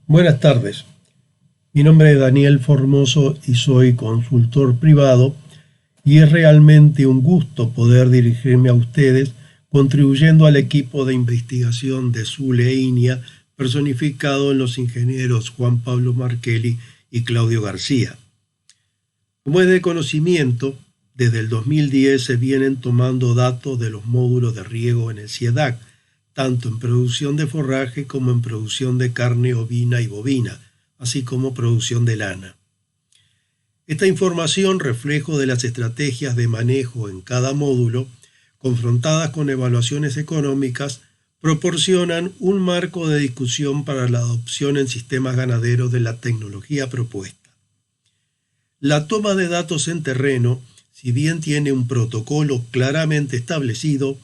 Buenas tardes. Mi nombre es Daniel Formoso y soy consultor privado y es realmente un gusto poder dirigirme a ustedes contribuyendo al equipo de investigación de Zule e INIA personificado en los ingenieros Juan Pablo Markelly y Claudio García. Como es de conocimiento, desde el 2010 se vienen tomando datos de los módulos de riego en el CIEDAC, tanto en producción de forraje como en producción de carne ovina y bovina, así como producción de lana. Esta información, reflejo de las estrategias de manejo en cada módulo, confrontadas con evaluaciones económicas, proporcionan un marco de discusión para la adopción en sistemas ganaderos de la tecnología propuesta. La toma de datos en terreno, si bien tiene un protocolo claramente establecido,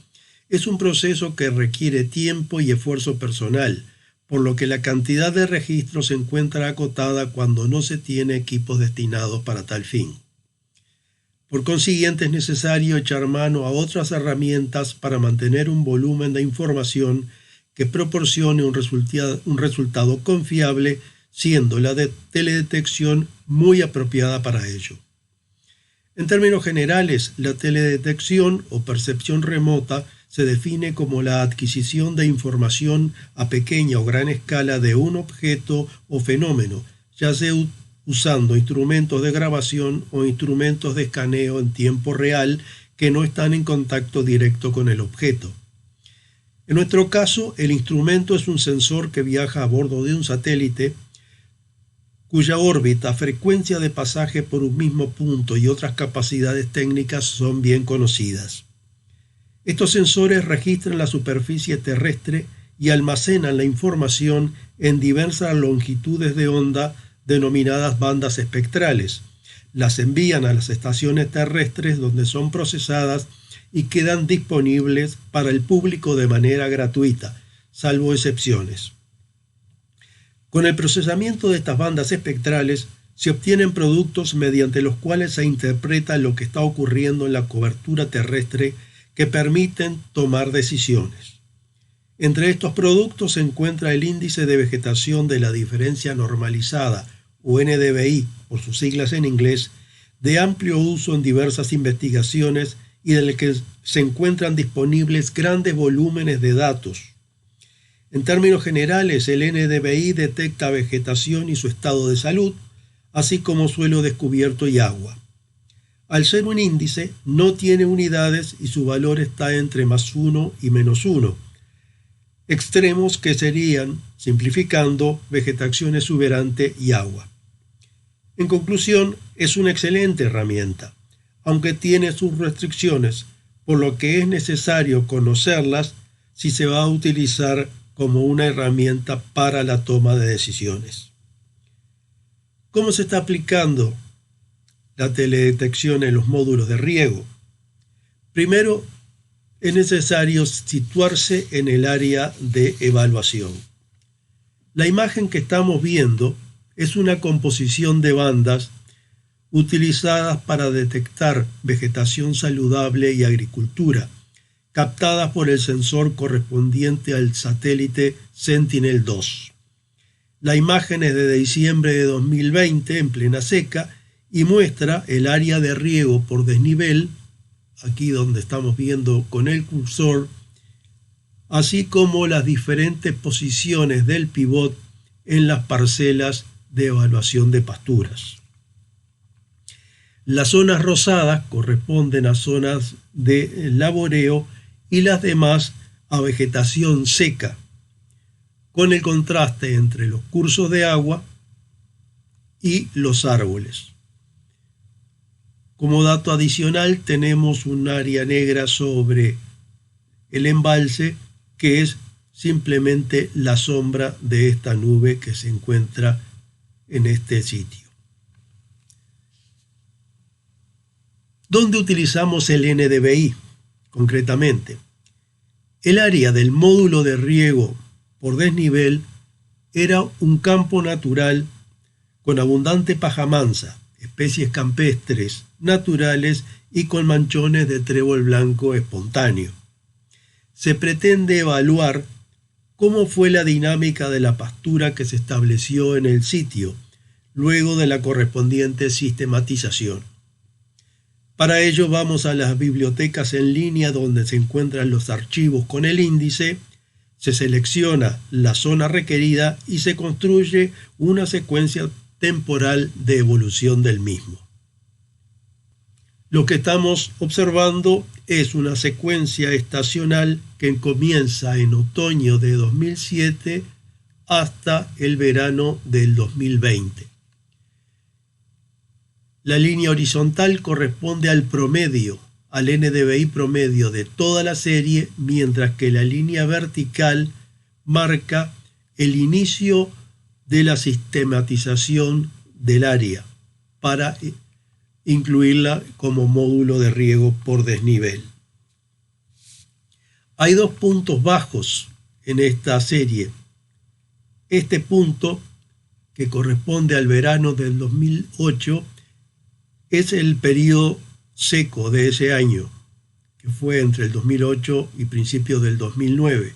es un proceso que requiere tiempo y esfuerzo personal, por lo que la cantidad de registros se encuentra acotada cuando no se tiene equipos destinados para tal fin. Por consiguiente, es necesario echar mano a otras herramientas para mantener un volumen de información que proporcione un resultado confiable, siendo la de teledetección muy apropiada para ello. En términos generales, la teledetección o percepción remota se define como la adquisición de información a pequeña o gran escala de un objeto o fenómeno, ya sea usando instrumentos de grabación o instrumentos de escaneo en tiempo real que no están en contacto directo con el objeto. En nuestro caso, el instrumento es un sensor que viaja a bordo de un satélite cuya órbita, frecuencia de pasaje por un mismo punto y otras capacidades técnicas son bien conocidas. Estos sensores registran la superficie terrestre y almacenan la información en diversas longitudes de onda denominadas bandas espectrales. Las envían a las estaciones terrestres donde son procesadas y quedan disponibles para el público de manera gratuita, salvo excepciones. Con el procesamiento de estas bandas espectrales se obtienen productos mediante los cuales se interpreta lo que está ocurriendo en la cobertura terrestre que permiten tomar decisiones. Entre estos productos se encuentra el índice de vegetación de la diferencia normalizada, o NDVI, por sus siglas en inglés, de amplio uso en diversas investigaciones y del que se encuentran disponibles grandes volúmenes de datos. En términos generales, el NDVI detecta vegetación y su estado de salud, así como suelo descubierto y agua. Al ser un índice, no tiene unidades y su valor está entre +1 y -1, extremos que serían, simplificando, vegetación exuberante y agua. En conclusión, es una excelente herramienta, aunque tiene sus restricciones, por lo que es necesario conocerlas si se va a utilizar como una herramienta para la toma de decisiones. ¿Cómo se está aplicando la teledetección en los módulos de riego? Primero, es necesario situarse en el área de evaluación. La imagen que estamos viendo es una composición de bandas utilizadas para detectar vegetación saludable y agricultura, captadas por el sensor correspondiente al satélite Sentinel-2. La imagen es de diciembre de 2020 en plena seca y muestra el área de riego por desnivel, aquí donde estamos viendo con el cursor, así como las diferentes posiciones del pivot en las parcelas de evaluación de pasturas. Las zonas rosadas corresponden a zonas de laboreo y las demás a vegetación seca, con el contraste entre los cursos de agua y los árboles. Como dato adicional, tenemos un área negra sobre el embalse que es simplemente la sombra de esta nube que se encuentra en este sitio. ¿Dónde utilizamos el NDVI? Concretamente, el área del módulo de riego por desnivel era un campo natural con abundante paja mansa, especies campestres, naturales y con manchones de trébol blanco espontáneo. Se pretende evaluar cómo fue la dinámica de la pastura que se estableció en el sitio, luego de la correspondiente sistematización. Para ello vamos a las bibliotecas en línea donde se encuentran los archivos con el índice, se selecciona la zona requerida y se construye una secuencia temporal de evolución del mismo. Lo que estamos observando es una secuencia estacional que comienza en otoño de 2007 hasta el verano del 2020. La línea horizontal corresponde al promedio, al NDVI promedio de toda la serie, mientras que la línea vertical marca el inicio de la sistematización del área para incluirla como módulo de riego por desnivel. Hay dos puntos bajos en esta serie. Este punto, que corresponde al verano del 2008, es el periodo seco de ese año, que fue entre el 2008 y principios del 2009,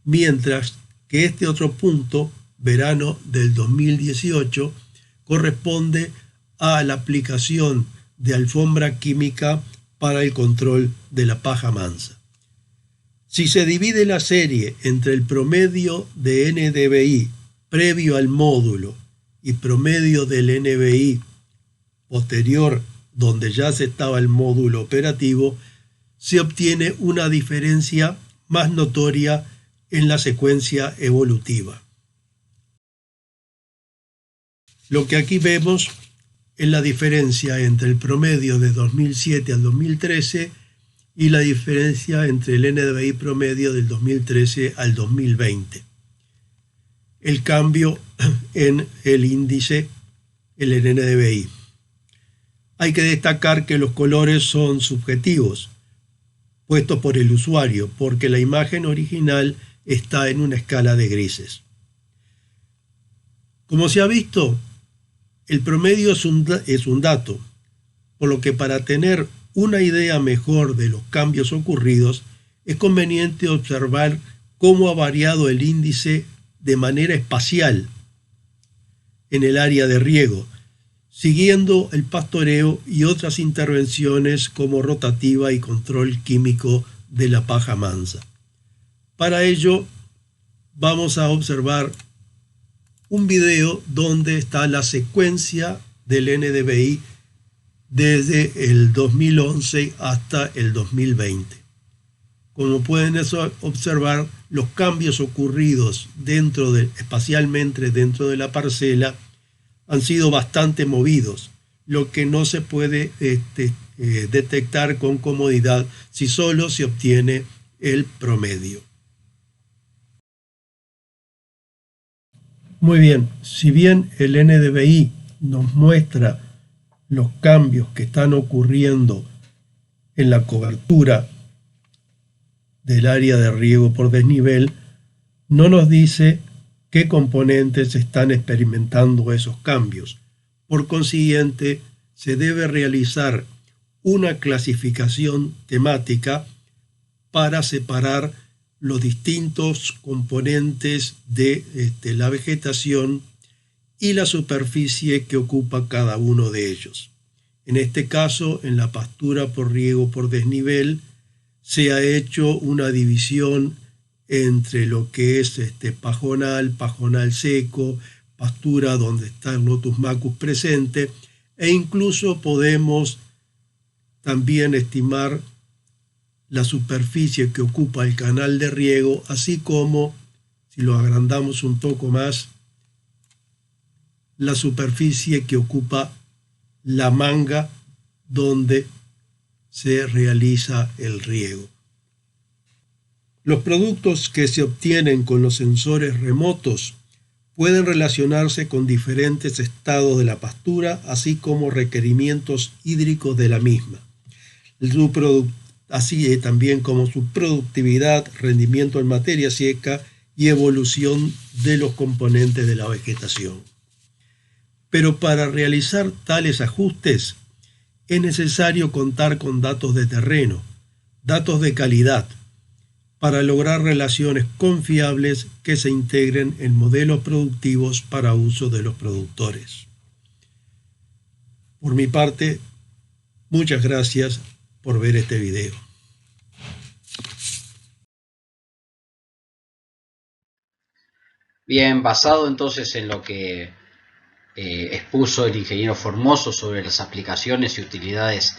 mientras que este otro punto, verano del 2018, corresponde a la aplicación de alfombra química para el control de la paja mansa. Si se divide la serie entre el promedio de NDVI previo al módulo y promedio del NDVI posterior, donde ya se estaba el módulo operativo, se obtiene una diferencia más notoria en la secuencia evolutiva. Lo que aquí vemos es la diferencia entre el promedio de 2007 al 2013 y la diferencia entre el NDVI promedio del 2013 al 2020. El cambio en el índice, el NDVI. Hay que destacar que los colores son subjetivos, puestos por el usuario, porque la imagen original está en una escala de grises. Como se ha visto, el promedio es un dato, por lo que para tener una idea mejor de los cambios ocurridos, es conveniente observar cómo ha variado el índice de manera espacial en el área de riego, siguiendo el pastoreo y otras intervenciones como rotativa y control químico de la paja mansa. Para ello, vamos a observar un video donde está la secuencia del NDVI desde el 2011 hasta el 2020. Como pueden observar, los cambios ocurridos espacialmente dentro de la parcela han sido bastante movidos, lo que no se puede detectar con comodidad si solo se obtiene el promedio. Muy bien, si bien el NDVI nos muestra los cambios que están ocurriendo en la cobertura del área de riego por desnivel, no nos dice qué componentes están experimentando esos cambios. Por consiguiente, se debe realizar una clasificación temática para separar los distintos componentes de la vegetación y la superficie que ocupa cada uno de ellos. En este caso, en la pastura por riego por desnivel, se ha hecho una división entre lo que es pajonal seco, pastura donde está el Lotus macus presente, e incluso podemos también estimar la superficie que ocupa el canal de riego, así como, si lo agrandamos un poco más, la superficie que ocupa la manga donde se realiza el riego. Los productos que se obtienen con los sensores remotos pueden relacionarse con diferentes estados de la pastura, así como requerimientos hídricos de la misma, así también como su productividad, rendimiento en materia seca y evolución de los componentes de la vegetación. Pero para realizar tales ajustes es necesario contar con datos de terreno, datos de calidad, para lograr relaciones confiables que se integren en modelos productivos para uso de los productores. Por mi parte, muchas gracias por ver este video. Bien, basado entonces en lo que expuso el ingeniero Formoso sobre las aplicaciones y utilidades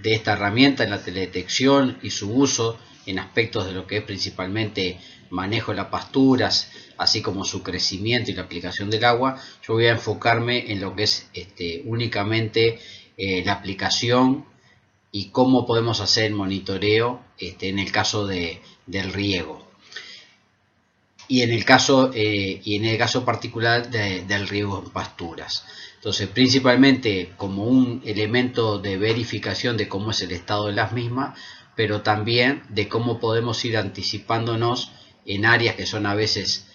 de esta herramienta en la teledetección y su uso en aspectos de lo que es principalmente manejo de las pasturas, así como su crecimiento y la aplicación del agua, yo voy a enfocarme en lo que es únicamente la aplicación y cómo podemos hacer el monitoreo en el caso del riego. Y en el caso particular del riego en pasturas. Entonces, principalmente como un elemento de verificación de cómo es el estado de las mismas, pero también de cómo podemos ir anticipándonos en áreas que son a veces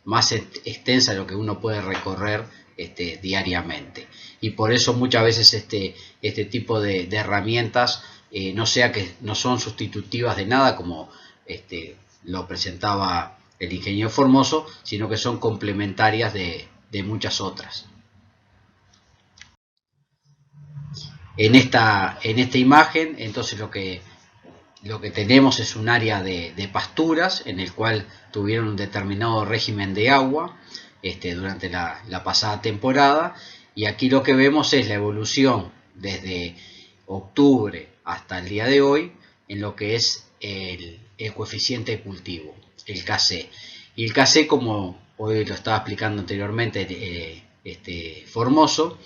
más extensas de lo que uno puede recorrer diariamente. Y por eso muchas veces este tipo de herramientas no son sustitutivas de nada, como lo presentaba el ingeniero Formoso, sino que son complementarias de muchas otras. En esta imagen, entonces lo que tenemos es un área de pasturas en el cual tuvieron un determinado régimen de agua durante la pasada temporada, y aquí lo que vemos es la evolución desde octubre hasta el día de hoy en lo que es el coeficiente de cultivo, el Kc. Y el Kc, como hoy lo estaba explicando anteriormente Formoso,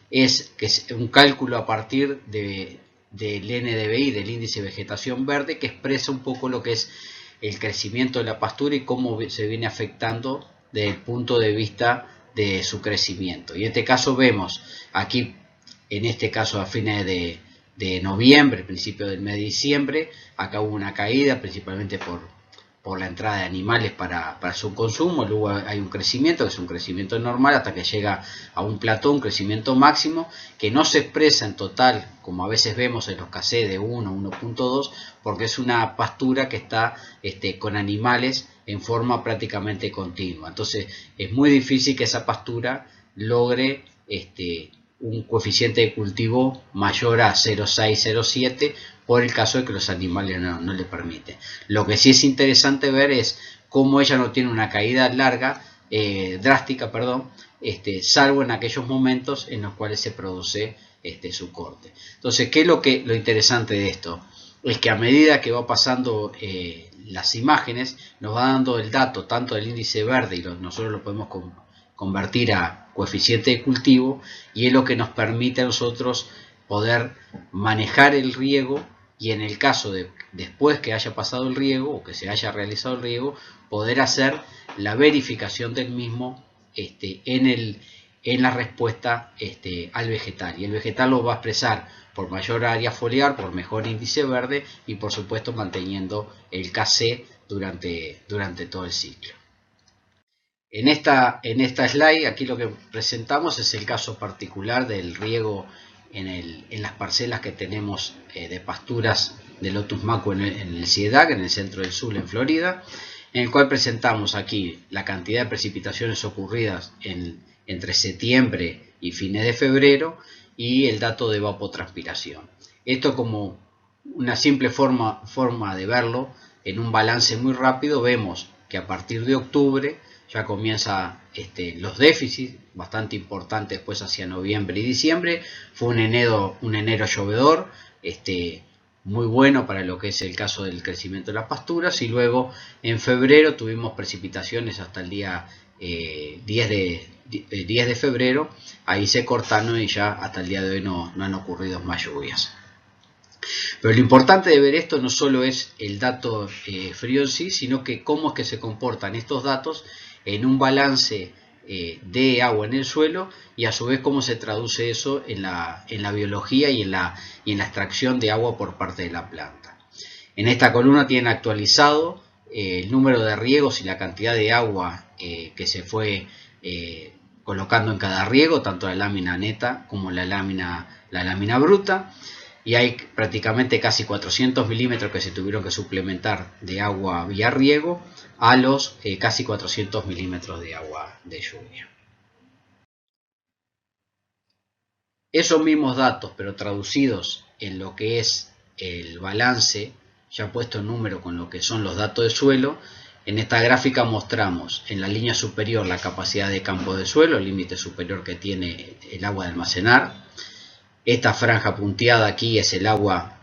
es un cálculo a partir del NDVI, del índice de vegetación verde, que expresa un poco lo que es el crecimiento de la pastura y cómo se viene afectando desde el punto de vista de su crecimiento. Y en este caso vemos aquí, en este caso a fines de noviembre, principio del mes de diciembre, acá hubo una caída principalmente por la entrada de animales para su consumo. Luego hay un crecimiento, que es un crecimiento normal, hasta que llega a un plató, un crecimiento máximo, que no se expresa en total, como a veces vemos en los Kc de 1, 1.2, porque es una pastura que está con animales en forma prácticamente continua. Entonces es muy difícil que esa pastura logre un coeficiente de cultivo mayor a 0,6, 0,7, por el caso de que los animales no le permiten. Lo que sí es interesante ver es cómo ella no tiene una caída larga, drástica, salvo en aquellos momentos en los cuales se produce su corte. Entonces, ¿qué es lo interesante de esto? Es que a medida que va pasando las imágenes, nos va dando el dato tanto del índice verde, y nosotros lo podemos convertir a coeficiente de cultivo, y es lo que nos permite a nosotros poder manejar el riego, y en el caso de después que haya pasado el riego o que se haya realizado el riego, poder hacer la verificación del mismo en la respuesta al vegetal. Y el vegetal lo va a expresar por mayor área foliar, por mejor índice verde y por supuesto manteniendo el Kc durante todo el ciclo. En esta slide, aquí lo que presentamos es el caso particular del riego en las parcelas que tenemos de pasturas de Lotus Maco en el CIEDAC, en el centro del sur, en Florida, en el cual presentamos aquí la cantidad de precipitaciones ocurridas entre septiembre y fines de febrero y el dato de evapotranspiración. Esto como una simple forma de verlo, en un balance muy rápido vemos que a partir de octubre ya comienza los déficits bastante importantes después hacia noviembre y diciembre. Fue un enero llovedor, muy bueno para lo que es el caso del crecimiento de las pasturas, y luego en febrero tuvimos precipitaciones hasta el día 10 de febrero, ahí se cortaron y ya hasta el día de hoy no han ocurrido más lluvias. Pero lo importante de ver esto no solo es el dato frío en sí, sino que cómo es que se comportan estos datos en un balance de agua en el suelo, y a su vez cómo se traduce eso en la biología y en la extracción de agua por parte de la planta. En esta columna tienen actualizado el número de riegos y la cantidad de agua que se fue colocando en cada riego, tanto la lámina neta como la lámina bruta. y hay prácticamente casi 400 milímetros que se tuvieron que suplementar de agua vía riego a los casi 400 milímetros de agua de lluvia. Esos mismos datos, pero traducidos en lo que es el balance, ya puesto en número con lo que son los datos de suelo, en esta gráfica mostramos en la línea superior la capacidad de campo de suelo, el límite superior que tiene el agua de almacenar. Esta franja punteada aquí es el agua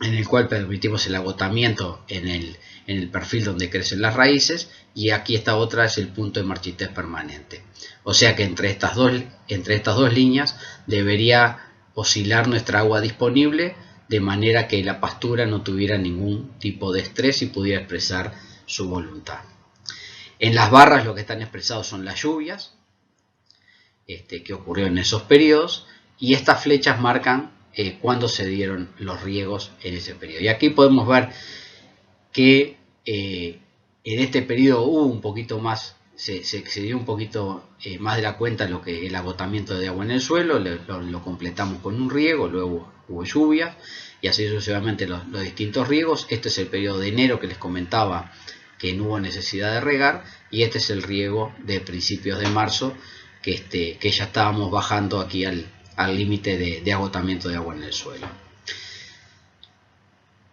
en el cual permitimos el agotamiento en el perfil donde crecen las raíces, y aquí esta otra es el punto de marchitez permanente. O sea que entre estas dos líneas debería oscilar nuestra agua disponible, de manera que la pastura no tuviera ningún tipo de estrés y pudiera expresar su voluntad. En las barras lo que están expresados son las lluvias que ocurrió en esos periodos, y estas flechas marcan cuándo se dieron los riegos en ese periodo. Y aquí podemos ver que en este periodo hubo un poquito más, se dio un poquito más de la cuenta lo que el agotamiento de agua en el suelo, lo completamos con un riego, luego hubo lluvias y así sucesivamente los distintos riegos. Este es el periodo de enero que les comentaba que no hubo necesidad de regar, y este es el riego de principios de marzo que ya estábamos bajando aquí al límite de agotamiento de agua en el suelo.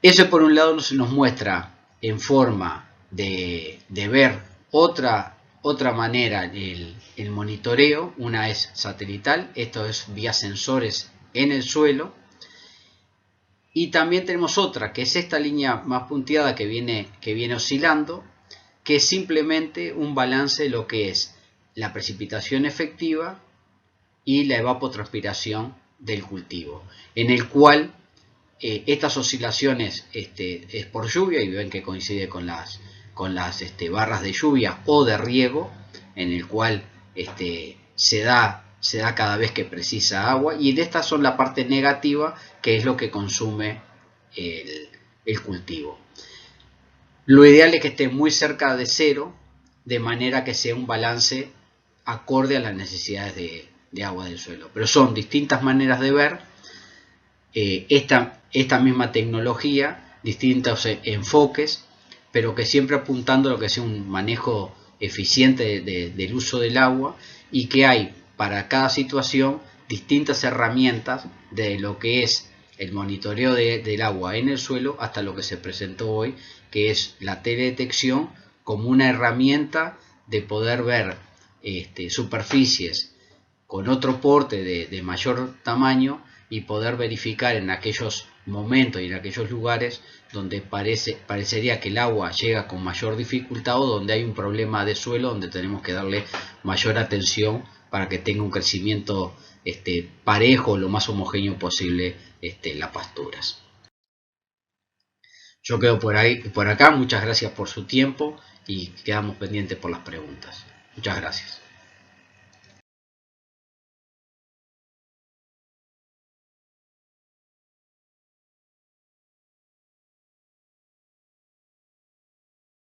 Eso por un lado nos muestra en forma de ver otra manera el monitoreo. Una es satelital, esto es vía sensores en el suelo, y también tenemos otra que es esta línea más punteada que viene oscilando, que es simplemente un balance de lo que es la precipitación efectiva y la evapotranspiración del cultivo, en el cual estas oscilaciones es por lluvia, y ven que coincide con las barras de lluvia o de riego, en el cual se da cada vez que precisa agua, y de estas son la parte negativa, que es lo que consume el cultivo. Lo ideal es que esté muy cerca de cero, de manera que sea un balance acorde a las necesidades de agua del suelo. Pero son distintas maneras de ver esta misma tecnología, distintos enfoques, pero que siempre apuntando a lo que sea un manejo eficiente del uso del agua, y que hay para cada situación distintas herramientas, de lo que es el monitoreo del agua en el suelo hasta lo que se presentó hoy, que es la teledetección como una herramienta de poder ver superficies con otro porte de mayor tamaño, y poder verificar en aquellos momentos y en aquellos lugares donde parecería que el agua llega con mayor dificultad, o donde hay un problema de suelo donde tenemos que darle mayor atención para que tenga un crecimiento parejo, lo más homogéneo posible las pasturas. Yo quedo por acá, muchas gracias por su tiempo y quedamos pendientes por las preguntas. Muchas gracias.